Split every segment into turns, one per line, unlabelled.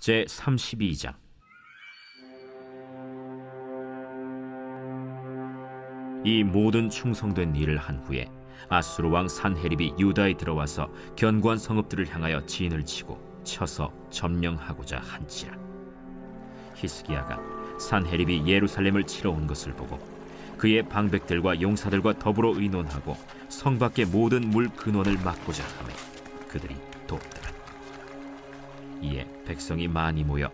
제32장. 이 모든 충성된 일을 한 후에 아수르 왕 산헤립이 유다에 들어와서 견고한 성읍들을 향하여 진을 치고 쳐서 점령하고자 한지라. 히스기야가 산헤립이 예루살렘을 치러 온 것을 보고 그의 방백들과 용사들과 더불어 의논하고 성 밖의 모든 물 근원을 막고자 하매 그들이 돕더라. 이에 백성이 많이 모여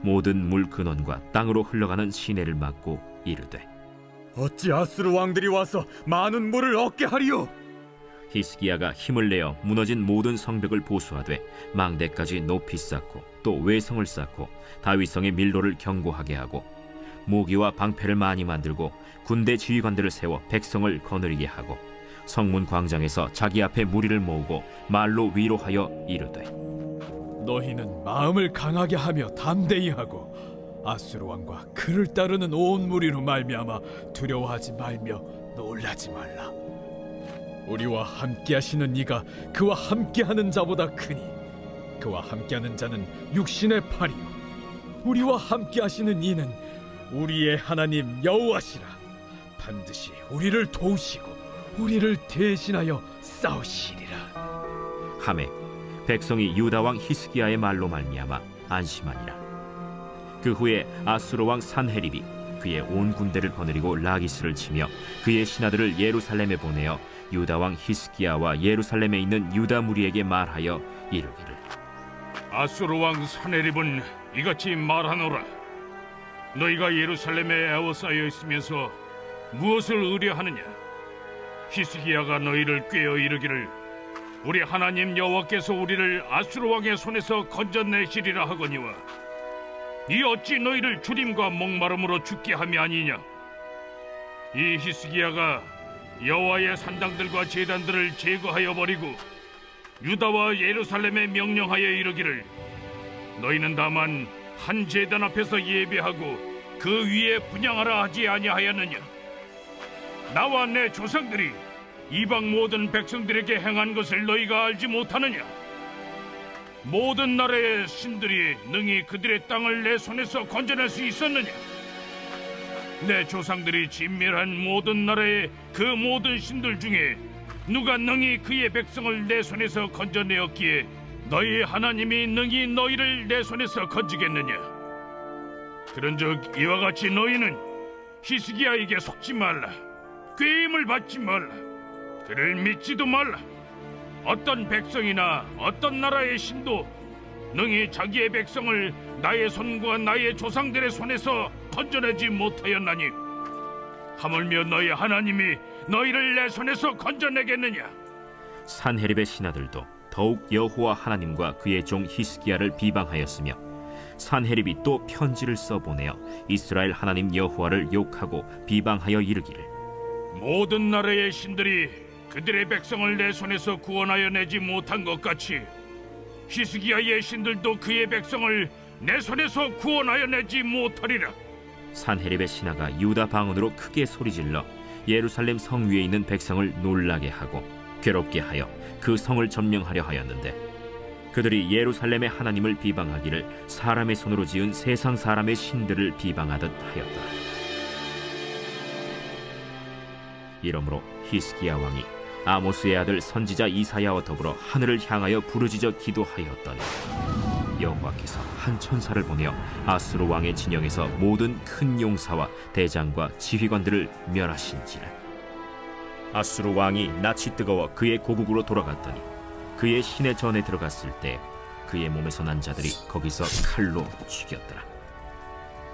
모든 물 근원과 땅으로 흘러가는 시내를 막고 이르되,
어찌 아수르 왕들이 와서 많은 물을 얻게 하리요?
히스기야가 힘을 내어 무너진 모든 성벽을 보수하되 망대까지 높이 쌓고 또 외성을 쌓고 다윗성의 밀로를 견고하게 하고 모기와 방패를 많이 만들고 군대 지휘관들을 세워 백성을 거느리게 하고 성문 광장에서 자기 앞에 무리를 모으고 말로 위로하여 이르되,
너희는 마음을 강하게 하며 담대히 하고 아수르 왕과 그를 따르는 온 무리로 말미암아 두려워하지 말며 놀라지 말라. 우리와 함께하시는 이가 그와 함께하는 자보다 크니 그와 함께하는 자는 육신의 팔이요 우리와 함께하시는 이는 우리의 하나님 여호와시라. 반드시 우리를 도우시고 우리를 대신하여 싸우시리라
하매 백성이 유다 왕 히스기야의 말로 말미암아 안심하니라. 그 후에 아수르 왕 산헤립이 그의 온 군대를 거느리고 라기스를 치며 그의 신하들을 예루살렘에 보내어 유다 왕 히스기야와 예루살렘에 있는 유다 무리에게 말하여 이르기를,
아수르 왕 산헤립은 이같이 말하노라. 너희가 예루살렘에 에워싸여 있으면서 무엇을 의뢰하느냐? 히스기야가 너희를 꾀어 이르기를 우리 하나님 여호와께서 우리를 아수르 왕의 손에서 건져내시리라 하거니와 이 어찌 너희를 주림과 목마름으로 죽게 함이 아니냐? 이 히스기야가 여호와의 산당들과 제단들을 제거하여 버리고 유다와 예루살렘에 명령하여 이르기를 너희는 다만 한 제단 앞에서 예배하고 그 위에 분향하라 하지 아니하였느냐? 나와 내 조상들이 이방 모든 백성들에게 행한 것을 너희가 알지 못하느냐? 모든 나라의 신들이 능히 그들의 땅을 내 손에서 건져낼 수 있었느냐? 내 조상들이 진멸한 모든 나라의 그 모든 신들 중에 누가 능히 그의 백성을 내 손에서 건져내었기에 너희 하나님이 능히 너희를 내 손에서 건지겠느냐? 그런즉 이와 같이 너희는 히스기야에게 속지 말라. 꾀임을 받지 말라. 그를 믿지도 말라. 어떤 백성이나 어떤 나라의 신도 능히 자기의 백성을 나의 손과 나의 조상들의 손에서 건져내지 못하였나니 하물며 너희 하나님이 너희를 내 손에서 건져내겠느냐?
산헤립의 신하들도 더욱 여호와 하나님과 그의 종 히스기야를 비방하였으며 산헤립이 또 편지를 써보내어 이스라엘 하나님 여호와를 욕하고 비방하여 이르기를,
모든 나라의 신들이 그들의 백성을 내 손에서 구원하여 내지 못한 것 같이 히스기야의 신들도 그의 백성을 내 손에서 구원하여 내지 못하리라.
산헤립의 신하가 유다 방언으로 크게 소리질러 예루살렘 성 위에 있는 백성을 놀라게 하고 괴롭게 하여 그 성을 점령하려 하였는데 그들이 예루살렘의 하나님을 비방하기를 사람의 손으로 지은 세상 사람의 신들을 비방하듯 하였더라. 이러므로 히스기야 왕이 아모스의 아들 선지자 이사야와 더불어 하늘을 향하여 부르짖어 기도하였더니 여호와께서 한 천사를 보내어 아수르 왕의 진영에서 모든 큰 용사와 대장과 지휘관들을 멸하신지라. 아수르 왕이 낯이 뜨거워 그의 고국으로 돌아갔더니 그의 시내 전에 들어갔을 때 그의 몸에서 난 자들이 거기서 칼로 죽였더라.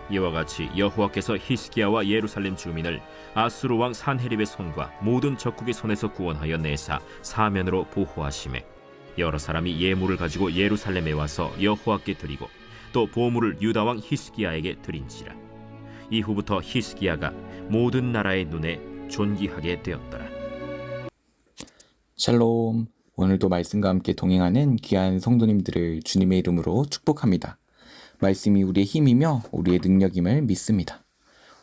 이와 같이 여호와께서 히스기야와 예루살렘 주민을 아수르 왕 산헤립의 손과 모든 적국의 손에서 구원하여 내사 사면으로 보호하시매 여러 사람이 예물을 가지고 예루살렘에 와서 여호와께 드리고 또 보물을 유다 왕 히스기야에게 드린지라. 이후부터 히스기야가 모든 나라의 눈에 존귀하게 되었더라.
샬롬. 오늘도 말씀과 함께 동행하는 귀한 성도님들을 주님의 이름으로 축복합니다. 말씀이 우리의 힘이며 우리의 능력임을 믿습니다.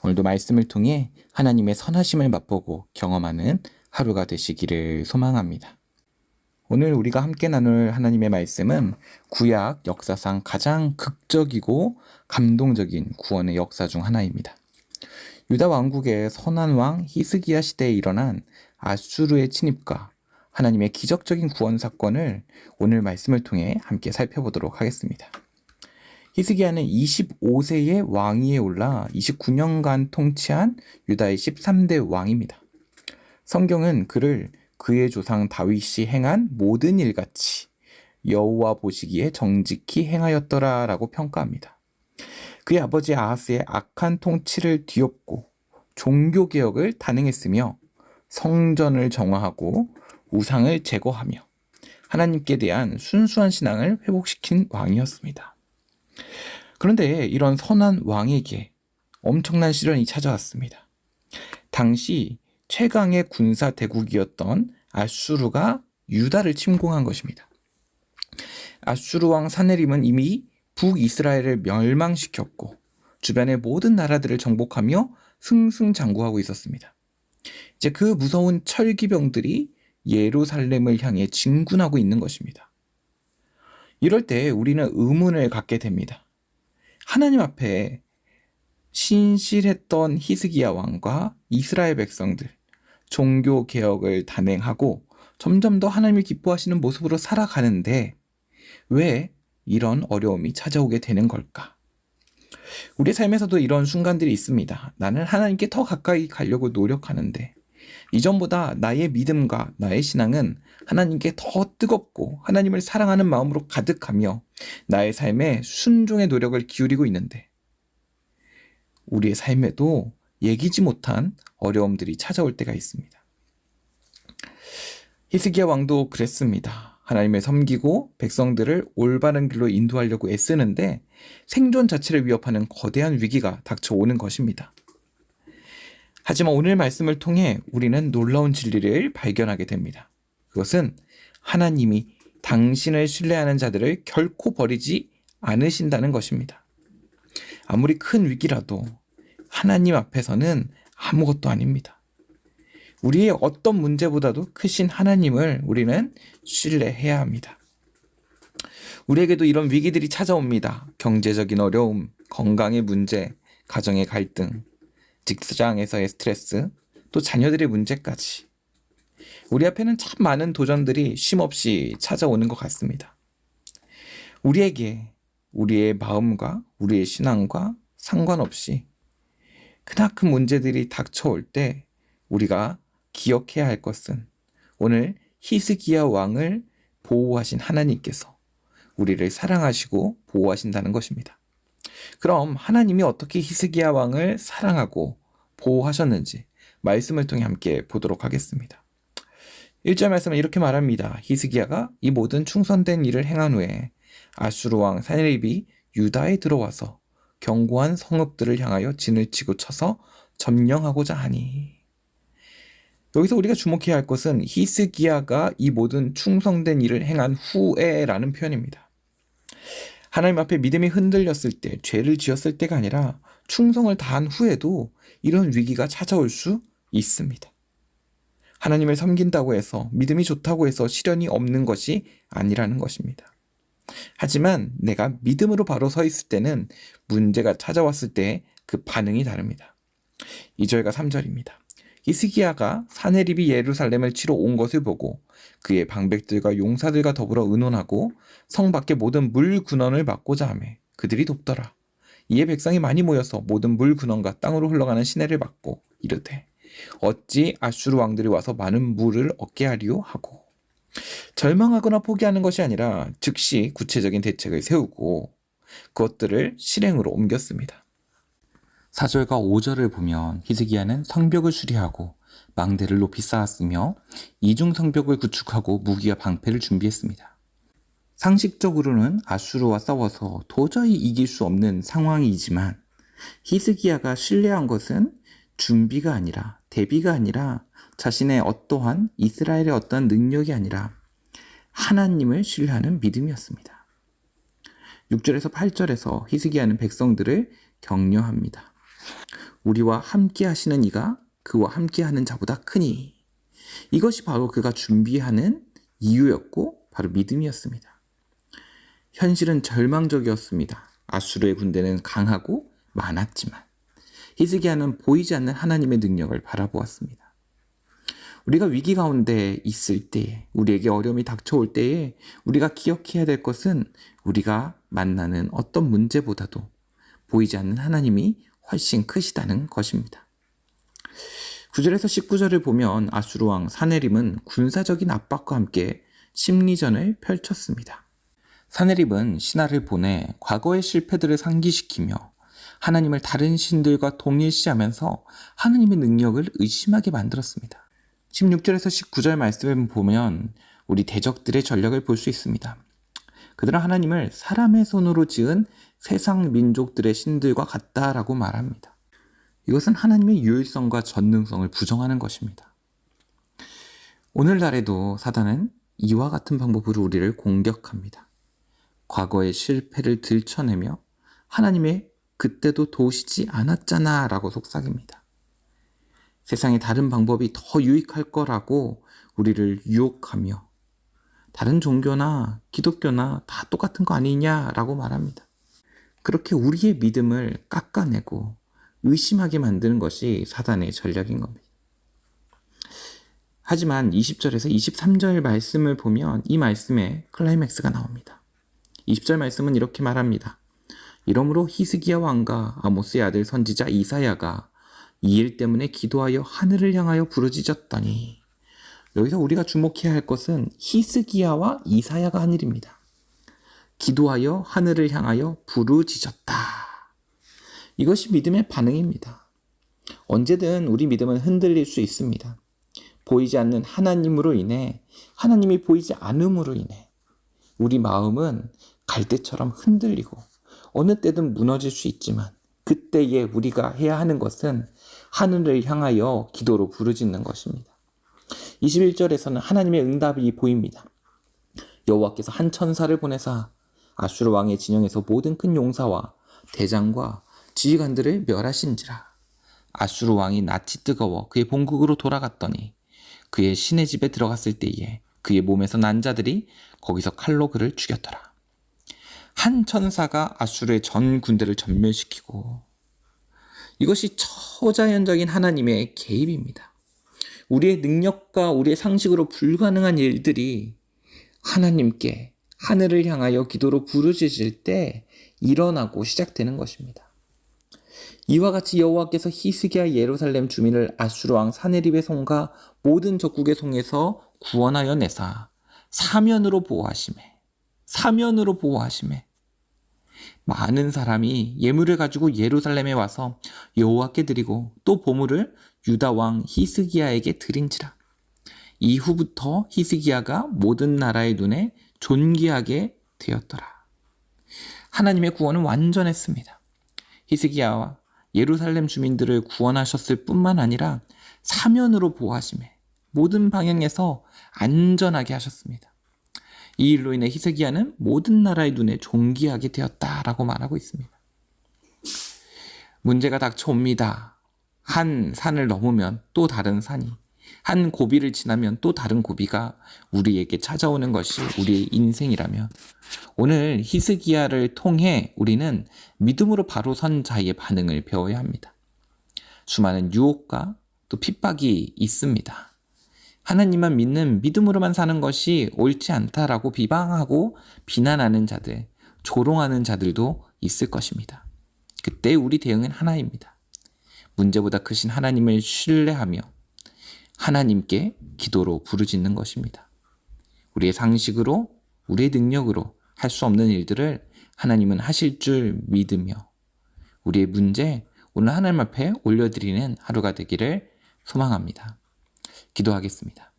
오늘도 말씀을 통해 하나님의 선하심을 맛보고 경험하는 하루가 되시기를 소망합니다. 오늘 우리가 함께 나눌 하나님의 말씀은 구약 역사상 가장 극적이고 감동적인 구원의 역사 중 하나입니다. 유다 왕국의 선한 왕 히스기야 시대에 일어난 아수르의 침입과 하나님의 기적적인 구원 사건을 오늘 말씀을 통해 함께 살펴보도록 하겠습니다. 히스기야는 25세의 왕위에 올라 29년간 통치한 유다의 13대 왕입니다. 성경은 그를 그의 조상 다윗이 행한 모든 일같이 여호와 보시기에 정직히 행하였더라라고 평가합니다. 그의 아버지 아하스의 악한 통치를 뒤엎고 종교개혁을 단행했으며 성전을 정화하고 우상을 제거하며 하나님께 대한 순수한 신앙을 회복시킨 왕이었습니다. 그런데 이런 선한 왕에게 엄청난 시련이 찾아왔습니다. 당시 최강의 군사 대국이었던 아수르가 유다를 침공한 것입니다. 아수르 왕 사네립은 이미 북이스라엘을 멸망시켰고 주변의 모든 나라들을 정복하며 승승장구하고 있었습니다. 이제 그 무서운 철기병들이 예루살렘을 향해 진군하고 있는 것입니다. 이럴 때 우리는 의문을 갖게 됩니다. 하나님 앞에 신실했던 히스기야 왕과 이스라엘 백성들, 종교 개혁을 단행하고 점점 더 하나님이 기뻐하시는 모습으로 살아가는데 왜 이런 어려움이 찾아오게 되는 걸까? 우리 삶에서도 이런 순간들이 있습니다. 나는 하나님께 더 가까이 가려고 노력하는데 이전보다 나의 믿음과 나의 신앙은 하나님께 더 뜨겁고 하나님을 사랑하는 마음으로 가득하며 나의 삶에 순종의 노력을 기울이고 있는데 우리의 삶에도 예기치 못한 어려움들이 찾아올 때가 있습니다. 히스기야 왕도 그랬습니다. 하나님을 섬기고 백성들을 올바른 길로 인도하려고 애쓰는데 생존 자체를 위협하는 거대한 위기가 닥쳐오는 것입니다. 하지만 오늘 말씀을 통해 우리는 놀라운 진리를 발견하게 됩니다. 그것은 하나님이 당신을 신뢰하는 자들을 결코 버리지 않으신다는 것입니다. 아무리 큰 위기라도 하나님 앞에서는 아무것도 아닙니다. 우리의 어떤 문제보다도 크신 하나님을 우리는 신뢰해야 합니다. 우리에게도 이런 위기들이 찾아옵니다. 경제적인 어려움, 건강의 문제, 가정의 갈등, 직장에서의 스트레스, 또 자녀들의 문제까지. 우리 앞에는 참 많은 도전들이 쉼없이 찾아오는 것 같습니다. 우리에게 우리의 마음과 우리의 신앙과 상관없이 크나큰 문제들이 닥쳐올 때 우리가 기억해야 할 것은 오늘 히스기야 왕을 보호하신 하나님께서 우리를 사랑하시고 보호하신다는 것입니다. 그럼 하나님이 어떻게 히스기야 왕을 사랑하고 보호하셨는지 말씀을 통해 함께 보도록 하겠습니다. 1절 말씀은 이렇게 말합니다. 히스기야가 이 모든 충성된 일을 행한 후에 아수르 왕 사네립이 유다에 들어와서 견고한 성읍들을 향하여 진을 치고 쳐서 점령하고자 하니. 여기서 우리가 주목해야 할 것은 히스기야가 이 모든 충성된 일을 행한 후에라는 표현입니다. 하나님 앞에 믿음이 흔들렸을 때, 죄를 지었을 때가 아니라 충성을 다한 후에도 이런 위기가 찾아올 수 있습니다. 하나님을 섬긴다고 해서, 믿음이 좋다고 해서 시련이 없는 것이 아니라는 것입니다. 하지만 내가 믿음으로 바로 서 있을 때는 문제가 찾아왔을 때 그 반응이 다릅니다. 2절과 3절입니다. 히스기야가 사네립이 예루살렘을 치러 온 것을 보고 그의 방백들과 용사들과 더불어 의논하고 성 밖의 모든 물 근원을 막고자 하매 그들이 돕더라. 이에 백성이 많이 모여서 모든 물 근원과 땅으로 흘러가는 시내를 막고 이르되 어찌 아수르 왕들이 와서 많은 물을 얻게 하리요 하고 절망하거나 포기하는 것이 아니라 즉시 구체적인 대책을 세우고 그것들을 실행으로 옮겼습니다. 4절과 5절을 보면 히스기야는 성벽을 수리하고 망대를 높이 쌓았으며 이중 성벽을 구축하고 무기와 방패를 준비했습니다. 상식적으로는 아수르와 싸워서 도저히 이길 수 없는 상황이지만 히스기야가 신뢰한 것은 준비가 아니라 대비가 아니라 자신의 어떠한 이스라엘의 어떠한 능력이 아니라 하나님을 신뢰하는 믿음이었습니다. 6절에서 8절에서 히스기야는 백성들을 격려합니다. 우리와 함께 하시는 이가 그와 함께 하는 자보다 크니. 이것이 바로 그가 준비하는 이유였고 바로 믿음이었습니다. 현실은 절망적이었습니다. 아수르의 군대는 강하고 많았지만 히스기야는 보이지 않는 하나님의 능력을 바라보았습니다. 우리가 위기 가운데 있을 때에, 우리에게 어려움이 닥쳐올 때에 우리가 기억해야 될 것은 우리가 만나는 어떤 문제보다도 보이지 않는 하나님이 훨씬 크시다는 것입니다. 9절에서 19절을 보면 아수르 왕 사네립은 군사적인 압박과 함께 심리전을 펼쳤습니다. 사네립은 신하를 보내 과거의 실패들을 상기시키며 하나님을 다른 신들과 동일시하면서 하나님의 능력을 의심하게 만들었습니다. 16절에서 19절 말씀을 보면 우리 대적들의 전략을 볼 수 있습니다. 그들은 하나님을 사람의 손으로 지은 세상 민족들의 신들과 같다라고 말합니다. 이것은 하나님의 유일성과 전능성을 부정하는 것입니다. 오늘날에도 사단은 이와 같은 방법으로 우리를 공격합니다. 과거의 실패를 들춰내며 하나님의 그때도 도우시지 않았잖아 라고 속삭입니다. 세상에 다른 방법이 더 유익할 거라고 우리를 유혹하며 다른 종교나 기독교나 다 똑같은 거 아니냐라고 말합니다. 그렇게 우리의 믿음을 깎아내고 의심하게 만드는 것이 사단의 전략인 겁니다. 하지만 20절에서 23절 말씀을 보면 이 말씀에 클라이맥스가 나옵니다. 20절 말씀은 이렇게 말합니다. 이러므로 히스기야 왕과 아모스의 아들 선지자 이사야가 이 일 때문에 기도하여 하늘을 향하여 부르짖었더니, 여기서 우리가 주목해야 할 것은 히스기야와 이사야가 한 일입니다. 기도하여 하늘을 향하여 부르짖었다. 이것이 믿음의 반응입니다. 언제든 우리 믿음은 흔들릴 수 있습니다. 보이지 않는 하나님으로 인해, 하나님이 보이지 않음으로 인해 우리 마음은 갈대처럼 흔들리고 어느 때든 무너질 수 있지만, 그때에 우리가 해야 하는 것은 하늘을 향하여 기도로 부르짖는 것입니다. 21절에서는 하나님의 응답이 보입니다. 여호와께서 한 천사를 보내사 아수르 왕의 진영에서 모든 큰 용사와 대장과 지휘관들을 멸하신지라. 아수르 왕이 낯이 뜨거워 그의 본국으로 돌아갔더니 그의 신의 집에 들어갔을 때에 그의 몸에서 난 자들이 거기서 칼로 그를 죽였더라. 한 천사가 아수르의 전 군대를 전멸시키고, 이것이 초자연적인 하나님의 개입입니다. 우리의 능력과 우리의 상식으로 불가능한 일들이 하나님께 하늘을 향하여 기도로 부르짖을 때 일어나고 시작되는 것입니다. 이와 같이 여호와께서 히스기야 예루살렘 주민을 아수르 왕 사네립의 손과 모든 적국의 손에서 구원하여 내사 사면으로 보호하시매 많은 사람이 예물을 가지고 예루살렘에 와서 여호와께 드리고 또 보물을 유다 왕 히스기야에게 드린지라. 이후부터 히스기야가 모든 나라의 눈에 존귀하게 되었더라. 하나님의 구원은 완전했습니다. 히스기야와 예루살렘 주민들을 구원하셨을 뿐만 아니라 사면으로 보호하시매 모든 방향에서 안전하게 하셨습니다. 이 일로 인해 히스기야는 모든 나라의 눈에 존귀하게 되었다라고 말하고 있습니다. 문제가 닥쳐옵니다. 한 산을 넘으면 또 다른 산이, 한 고비를 지나면 또 다른 고비가 우리에게 찾아오는 것이 우리의 인생이라면, 오늘 히스기야를 통해 우리는 믿음으로 바로 선 자의 반응을 배워야 합니다. 수많은 유혹과 또 핍박이 있습니다. 하나님만 믿는 믿음으로만 사는 것이 옳지 않다라고 비방하고 비난하는 자들, 조롱하는 자들도 있을 것입니다. 그때 우리 대응은 하나입니다. 문제보다 크신 하나님을 신뢰하며 하나님께 기도로 부르짖는 것입니다. 우리의 상식으로, 우리의 능력으로 할 수 없는 일들을 하나님은 하실 줄 믿으며 우리의 문제 오늘 하나님 앞에 올려드리는 하루가 되기를 소망합니다. 기도하겠습니다.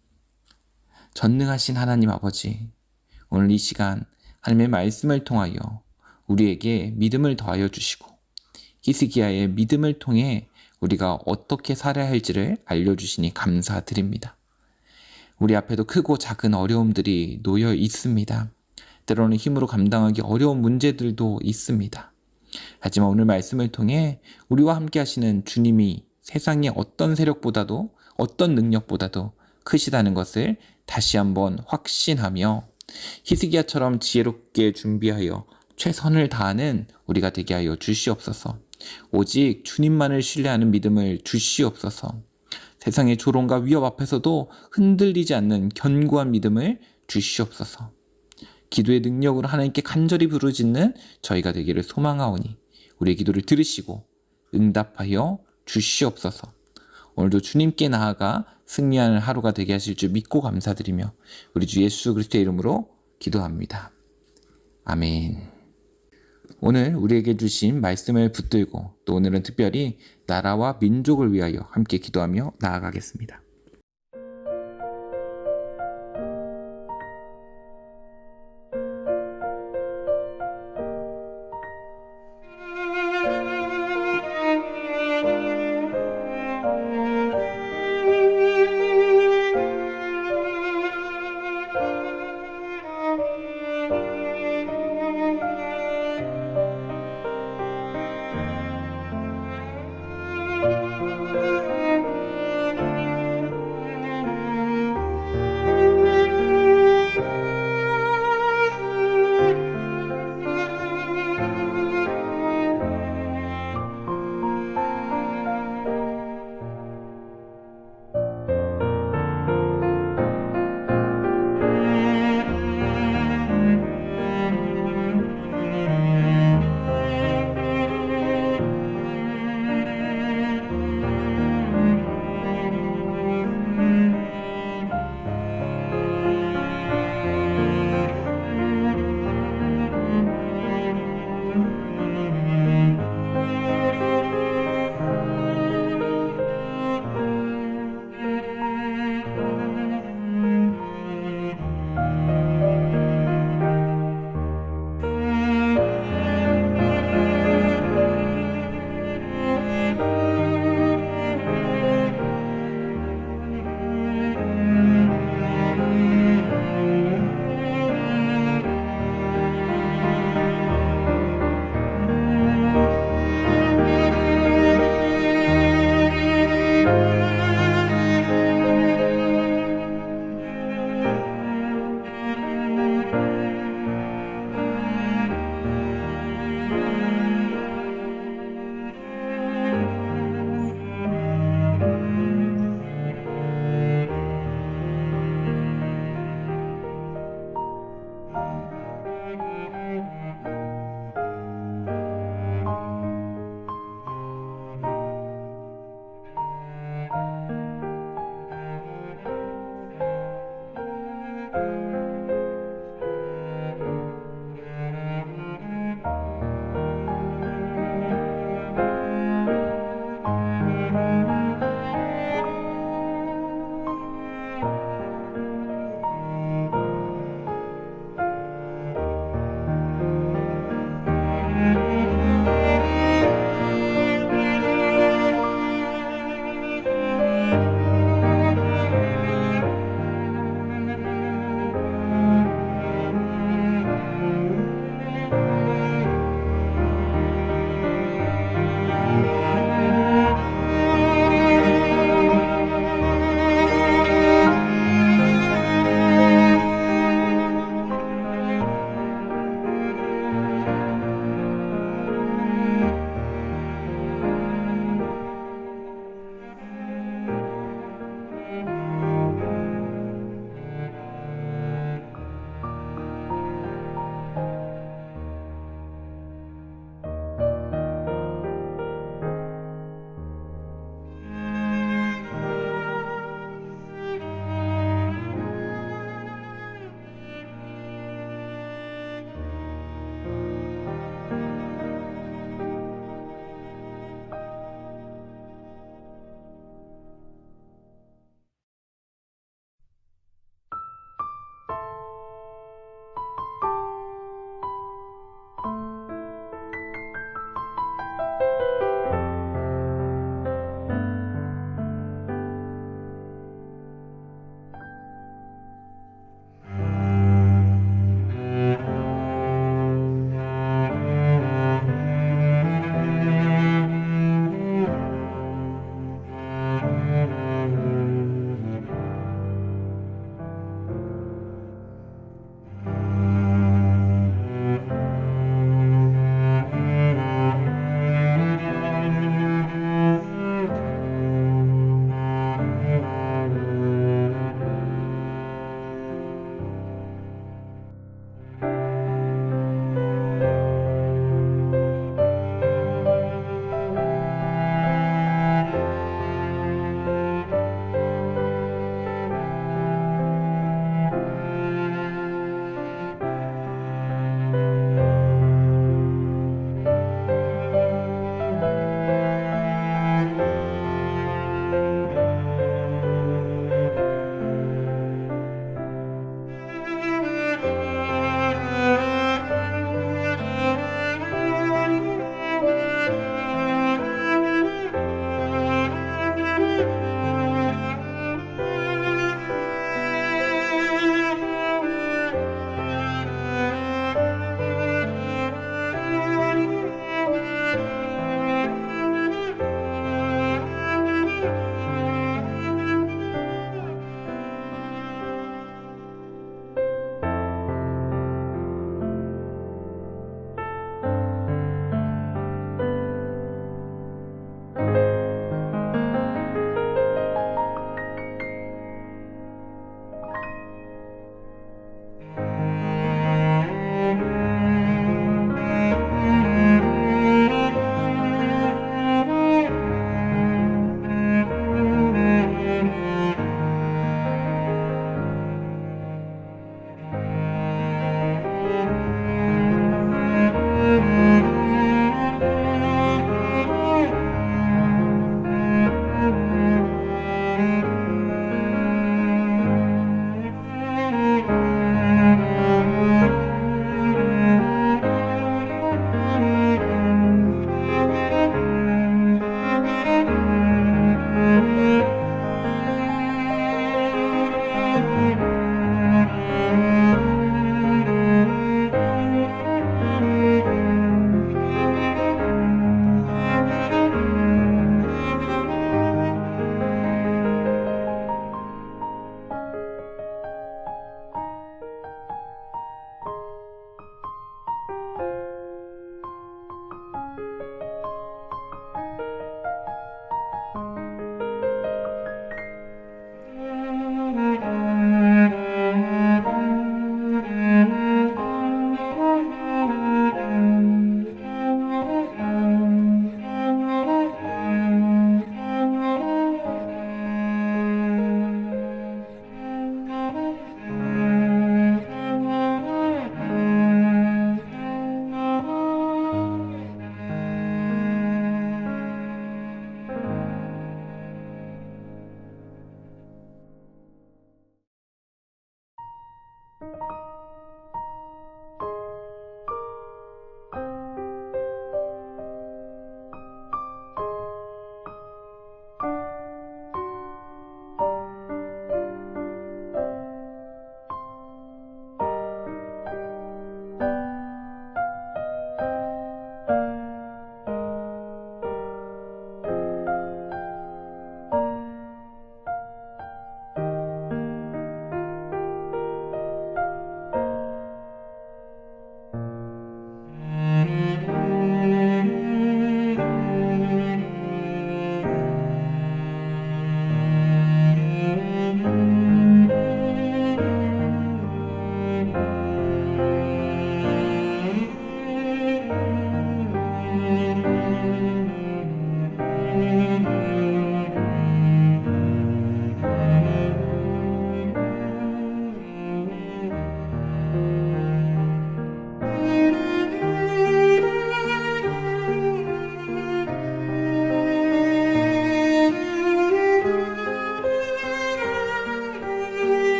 전능하신 하나님 아버지, 오늘 이 시간 하나님의 말씀을 통하여 우리에게 믿음을 더하여 주시고 히스기야의 믿음을 통해 우리가 어떻게 살아야 할지를 알려주시니 감사드립니다. 우리 앞에도 크고 작은 어려움들이 놓여 있습니다. 때로는 힘으로 감당하기 어려운 문제들도 있습니다. 하지만 오늘 말씀을 통해 우리와 함께 하시는 주님이 세상의 어떤 세력보다도, 어떤 능력보다도 크시다는 것을 다시 한번 확신하며 히스기야처럼 지혜롭게 준비하여 최선을 다하는 우리가 되게 하여 주시옵소서. 오직 주님만을 신뢰하는 믿음을 주시옵소서. 세상의 조롱과 위협 앞에서도 흔들리지 않는 견고한 믿음을 주시옵소서. 기도의 능력으로 하나님께 간절히 부르짖는 저희가 되기를 소망하오니 우리의 기도를 들으시고 응답하여 주시옵소서. 오늘도 주님께 나아가 승리하는 하루가 되게 하실 줄 믿고 감사드리며 우리 주 예수 그리스도의 이름으로 기도합니다. 아멘. 오늘 우리에게 주신 말씀을 붙들고 또 오늘은 특별히 나라와 민족을 위하여 함께 기도하며 나아가겠습니다.